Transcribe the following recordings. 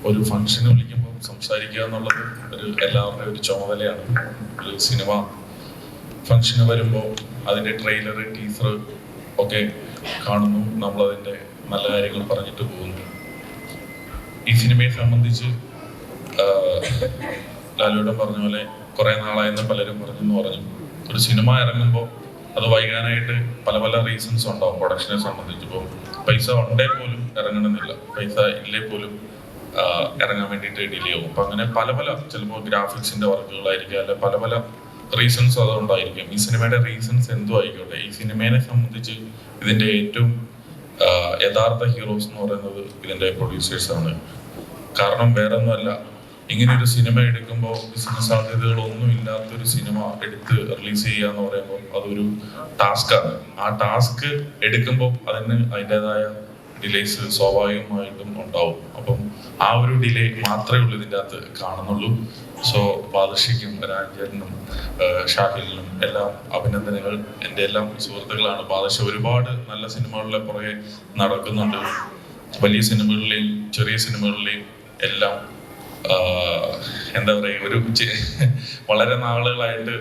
ഒരു ഫംഗ്ഷന് വിളിക്കുമ്പോൾ സംസാരിക്കുക എന്നുള്ളത് എല്ലാവരുടെയും ഒരു ചുമതലയാണ്. ഒരു സിനിമ ഫംഗ്ഷന് വരുമ്പോൾ അതിൻ്റെ ട്രെയിലർ, ടീസർ ഒക്കെ കാണുന്നു, നമ്മളതിൻ്റെ നല്ല കാര്യങ്ങൾ പറഞ്ഞിട്ട് പോകുന്നു. ഈ സിനിമയെ സംബന്ധിച്ച് ലാലുവേട്ടൻ പറഞ്ഞ പോലെ കുറേ നാളായെന്ന് പലരും പറഞ്ഞു. ഒരു സിനിമ ഇറങ്ങുമ്പോൾ അത് വൈകാനായിട്ട് പല പല റീസൺസ് ഉണ്ടാവും. പ്രൊഡക്ഷനെ സംബന്ധിച്ച് ഇപ്പോൾ പൈസ ഉണ്ടേ പോലും ഇറങ്ങണമെന്നില്ല, പൈസ ഇല്ലേ പോലും ഇറങ്ങാൻ വേണ്ടിയിട്ട് ഡിലേ ആവും. അപ്പം അങ്ങനെ പല പല ചിലപ്പോൾ ഗ്രാഫിക്സിന്റെ വർക്കുകളായിരിക്കും, അല്ലെ പല പല റീസൺസ് അതുകൊണ്ടായിരിക്കും. ഈ സിനിമയുടെ റീസൺസ് എന്തോ ആയിക്കോട്ടെ, ഈ സിനിമയെ സംബന്ധിച്ച് ഇതിന്റെ ഏറ്റവും യഥാർത്ഥ ഹീറോസ് എന്ന് പറയുന്നത് ഇതിന്റെ പ്രൊഡ്യൂസേഴ്സാണ്. കാരണം വേറെ ഒന്നുമല്ല, ഇങ്ങനെ ഒരു സിനിമ എടുക്കുമ്പോൾ ബിസിനസ് സാധ്യതകളൊന്നും ഇല്ലാത്തൊരു സിനിമ എടുത്ത് റിലീസ് ചെയ്യുക എന്ന് പറയുമ്പോൾ അതൊരു ടാസ്ക്കാണ്. ആ ടാസ്ക് എടുക്കുമ്പോൾ അതിൻ്റെതായ ഡിലേസ് സ്വാഭാവികമായിട്ടും ഉണ്ടാവും. അപ്പം ആ ഒരു ഡിലേ മാത്രമേ ഉള്ളൂ ഇതിൻ്റെ അകത്ത് കാണുന്നുള്ളൂ. സോ ബാദുഷയ്ക്കും രാജേട്ടനും ഷാഹിലിനും എല്ലാം അഭിനന്ദനങ്ങൾ. എൻ്റെ എല്ലാം സുഹൃത്തുക്കളാണ്. ബാദുഷ ഒരുപാട് നല്ല സിനിമകളിലെ പുറകെ നടക്കുന്നുണ്ട്. വലിയ സിനിമകളിലെയും ചെറിയ സിനിമകളിലെയും എല്ലാം എന്താ പറയുക, ഒരു വളരെ നാളുകളായിട്ട്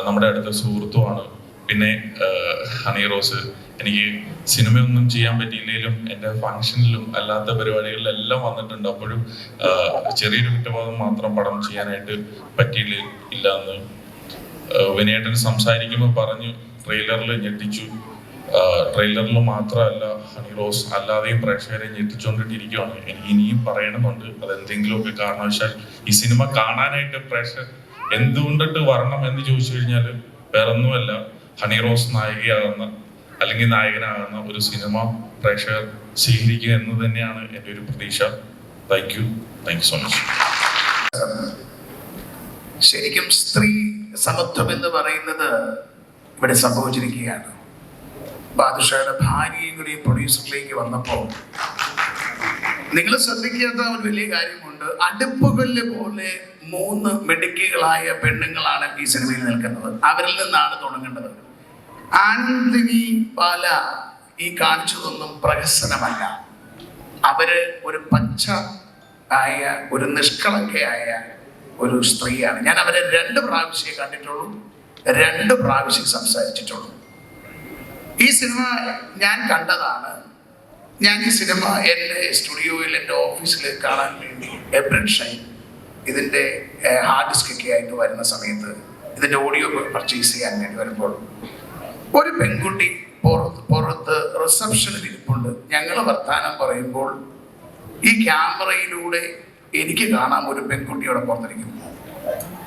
നമ്മുടെ അടുത്ത സുഹൃത്തുമാണ്. പിന്നെ ഹണി റോസ് എനിക്ക് സിനിമയൊന്നും ചെയ്യാൻ പറ്റിയില്ലെങ്കിലും എൻ്റെ ഫംഗ്ഷനിലും അല്ലാത്ത പരിപാടികളിലെല്ലാം വന്നിട്ടുണ്ട്. അപ്പോഴും ചെറിയൊരു കുറ്റബോധം മാത്രം പടം ചെയ്യാനായിട്ട് പറ്റിയില്ല എന്ന് വിനയേട്ടൻ സംസാരിക്കുമ്പോൾ പറഞ്ഞു. ട്രെയിലറിൽ ഞെട്ടിച്ചു. ട്രെയിലറിൽ മാത്രമല്ല, ഹണി റോസ് അല്ലാതെയും പ്രേക്ഷകരെ ഞെട്ടിച്ചുകൊണ്ടിട്ടിരിക്കുകയാണ്. എനിക്ക് ഇനിയും പറയണമെന്നുണ്ട്. അതെന്തെങ്കിലുമൊക്കെ കാരണവശാൽ ഈ സിനിമ കാണാനായിട്ട് പ്രേക്ഷകർ എന്തുകൊണ്ടിട്ട് വരണം എന്ന് ചോദിച്ചു കഴിഞ്ഞാൽ വേറൊന്നുമല്ല, ഹണി റോസ് നായികയാകുന്ന അല്ലെങ്കിൽ നായകനാകുന്ന ഒരു സിനിമ പ്രേക്ഷകർ സ്വീകരിക്കുക എന്ന് തന്നെയാണ് എൻ്റെ ഒരു പ്രതീക്ഷ. Thank you so much. ശരിക്കും സ്ത്രീ സമത്വം എന്ന് പറയുന്നത് ഇവിടെ സംഭവിച്ചിരിക്കുകയാണ്. ബാദുഷയുടെ ഭാര്യയും കൂടി പ്രൊഡ്യൂസറിലേക്ക് വന്നപ്പോൾ നിങ്ങൾ ശ്രദ്ധിക്കാത്ത ഒരു വലിയ കാര്യമുണ്ട്. അടുപ്പുകല്ല് പോലെ 3 മിടുക്കികളായ പെണ്ണുങ്ങളാണ് ഈ സിനിമയിൽ നിൽക്കുന്നത്. അവരിൽ നിന്നാണ് തുടങ്ങേണ്ടത്. ആനന്ദിനി പാല ഈ കാണിച്ചതൊന്നും പ്രഹസനമല്ല. അവര് ഒരു പച്ച ആയ ഒരു നിഷ്കളങ്കയായ ഒരു സ്ത്രീയാണ്. ഞാൻ അവരെ 2 പ്രാവശ്യം കണ്ടിട്ടുള്ളൂ, 2 പ്രാവശ്യം സംസാരിച്ചിട്ടുള്ളൂ. ഈ സിനിമ ഞാൻ കണ്ടതാണ്. ഞാൻ ഈ സിനിമ എൻ്റെ സ്റ്റുഡിയോയിൽ, എൻ്റെ ഓഫീസിൽ കാണാൻ വേണ്ടി എബ്രൻ ഷൈൻ ഇതിൻ്റെ ഹാർഡ് ഡിസ്കൊക്കെ ആയിട്ട് വരുന്ന സമയത്ത്, ഇതിൻ്റെ ഓഡിയോ പർച്ചേസ് ചെയ്യാൻ വേണ്ടി വരുമ്പോൾ ഒരു പെൺകുട്ടി പുറത്ത് റിസപ്ഷനിൽ ഇരിപ്പുണ്ട്. ഞങ്ങൾ വർത്താനം പറയുമ്പോൾ ഈ ക്യാമറയിലൂടെ എനിക്ക് കാണാം ഒരു പെൺകുട്ടിയോടെ പുറത്തിരിക്കുന്നു.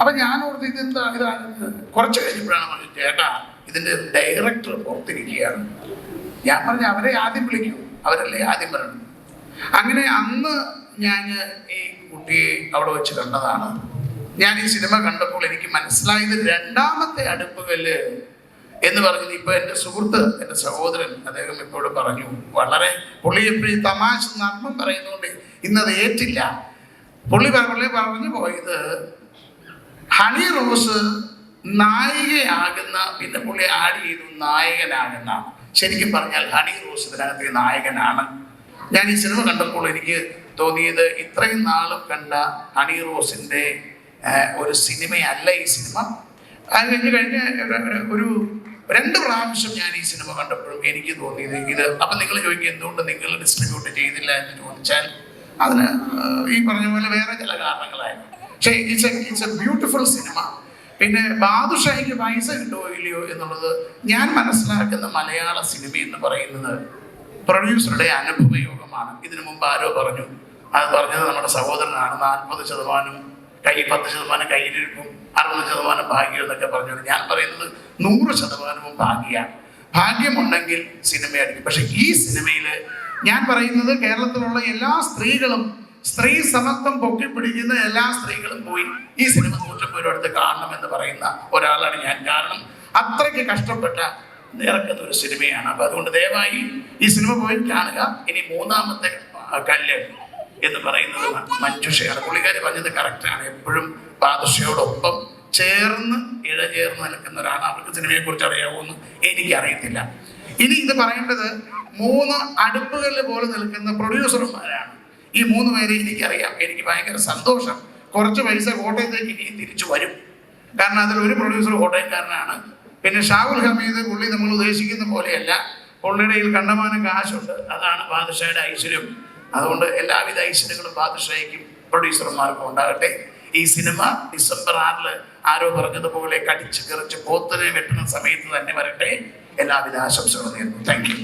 അപ്പൊ ഞാൻ ഓർത്ത് ഇതാണ്. കുറച്ച് കഴിഞ്ഞപ്പോഴാണ് പറഞ്ഞത്, ചേട്ടാ ഇതിന്റെ ഡയറക്ടർ പുറത്തിരിക്കുകയാണ്. ഞാൻ പറഞ്ഞു അവരെ ആദ്യം വിളിക്കൂ, അവരല്ലേ ആദ്യം പറയണം. അങ്ങനെ അന്ന് ഞാൻ ഈ കുട്ടിയെ അവിടെ വെച്ച് കണ്ടതാണ്. ഞാൻ ഈ സിനിമ കണ്ടപ്പോൾ എനിക്ക് മനസ്സിലായത് 2ാമത്തെ അടുപ്പുകല്ല് എന്ന് പറഞ്ഞത് ഇപ്പൊ എൻ്റെ സുഹൃത്ത്, എൻ്റെ സഹോദരൻ, അദ്ദേഹം ഇപ്പോഴും പറഞ്ഞു, വളരെ പുള്ളി എപ്പോഴും തമാശ നർമ്മം പറയുന്നതുകൊണ്ട് ഇന്നത് ഏറ്റില്ല. പുള്ളി പറഞ്ഞു പോയത് ഹണി റോസ് നായികയാകുന്ന, പിന്നെ പുള്ളി ആഡ് ചെയ്തു നായകനാകുന്ന. ശരിക്കും പറഞ്ഞാൽ ഹണി റോസ് ഇതിനകത്തെ നായകനാണ്. ഞാൻ ഈ സിനിമ കണ്ടപ്പോൾ എനിക്ക് തോന്നിയത് ഇത്രയും നാളും കണ്ട ഹണി റോസിൻ്റെ ഒരു സിനിമയല്ല ഈ സിനിമ. അത് കഴിഞ്ഞ് ഒരു 2 പ്രാവശ്യം ഞാൻ ഈ സിനിമ കണ്ടപ്പോഴും എനിക്ക് തോന്നിയത് ഇത്. അപ്പം നിങ്ങൾ ചോദിക്കുക എന്തുകൊണ്ട് നിങ്ങൾ ഡിസ്ട്രിബ്യൂട്ട് ചെയ്തില്ല എന്ന് ചോദിച്ചാൽ അതിന് ഈ പറഞ്ഞ പോലെ വേറെ ചില കാരണങ്ങളായിരുന്നു. പക്ഷേ ഇറ്റ്സ് എ ബ്യൂട്ടിഫുൾ സിനിമ. പിന്നെ ബാദുഷയ്ക്ക് പൈസ കിട്ടുമോ ഇല്ലയോ എന്നുള്ളത് ഞാൻ മനസ്സിലാക്കുന്ന മലയാള സിനിമ എന്ന് പറയുന്നത് പ്രൊഡ്യൂസറുടെ അനുഭവയോഗമാണ്. ഇതിനു മുമ്പ് ആരോ പറഞ്ഞു, അത് പറഞ്ഞത് നമ്മുടെ സഹോദരനാണ്. 40% 10% കയ്യിലിരിക്കും, 60% ഭാഗ്യം എന്നൊക്കെ പറഞ്ഞു. ഞാൻ പറയുന്നത് 100% ഭാഗ്യമാണ്. ഭാഗ്യമുണ്ടെങ്കിൽ സിനിമയായിരിക്കും. പക്ഷെ ഈ സിനിമയിൽ ഞാൻ പറയുന്നത് കേരളത്തിലുള്ള എല്ലാ സ്ത്രീകളും, സ്ത്രീ സമത്വം പൊക്കിപ്പിടിക്കുന്ന എല്ലാ സ്ത്രീകളും പോയി ഈ സിനിമ 150 രൂപ എടുത്ത് കാണണമെന്ന് പറയുന്ന ഒരാളാണ് ഞാൻ. കാരണം അത്രയ്ക്ക് കഷ്ടപ്പെട്ട നിറക്കുന്ന ഒരു സിനിമയാണ്. അപ്പൊ അതുകൊണ്ട് ദയവായി ഈ സിനിമ പോയി കാണുക. ഇനി 3ാമത്തെ കല്ല് എന്ന് പറയുന്നത് മഞ്ജുഷയാണ്. പുള്ളിക്കാരി പറഞ്ഞത് കറക്റ്റാണ്. എപ്പോഴും ബാദുഷയോടൊപ്പം ചേർന്ന് ഇഴചേർന്ന് നിൽക്കുന്നവരാണ്. അവർക്ക് സിനിമയെ കുറിച്ച് അറിയാവുമെന്ന് എനിക്കറിയത്തില്ല. ഇനി ഇത് പറയേണ്ടത് 3 അടുപ്പുകളിൽ പോലെ നിൽക്കുന്ന പ്രൊഡ്യൂസർമാരാണ്. ഈ 3 പേരെ എനിക്കറിയാം. എനിക്ക് ഭയങ്കര സന്തോഷം. കുറച്ച് പൈസ കോട്ടയത്തേക്ക് ഇനിയും തിരിച്ചു വരും. കാരണം അതിൽ ഒരു പ്രൊഡ്യൂസർ കോട്ടയംകാരനാണ്. പിന്നെ ഷാഹുൽ ഹമീദ്, പുള്ളി നമ്മൾ ഉദ്ദേശിക്കുന്ന പോലെയല്ല. പുള്ളിയുടെ കയ്യിൽ കണ്ടമാനം കാശുണ്ട്. അതാണ് ബാദുഷായുടെ ഐശ്വര്യം. അതുകൊണ്ട് എല്ലാവിധ ഐശ്വര്യങ്ങളും ബാദുഷായ്ക്കും പ്രൊഡ്യൂസർമാർക്കും ഉണ്ടാകട്ടെ. ഈ സിനിമ ഡിസംബർ 6 ആരോ പറഞ്ഞതുപോലെ കടിച്ചു കിറച്ച് പോത്തിനെ വെട്ടുന്ന സമയത്ത് തന്നെ വരട്ടെ. എല്ലാവിധ ആശംസകളും നേരുന്നു. Thank you.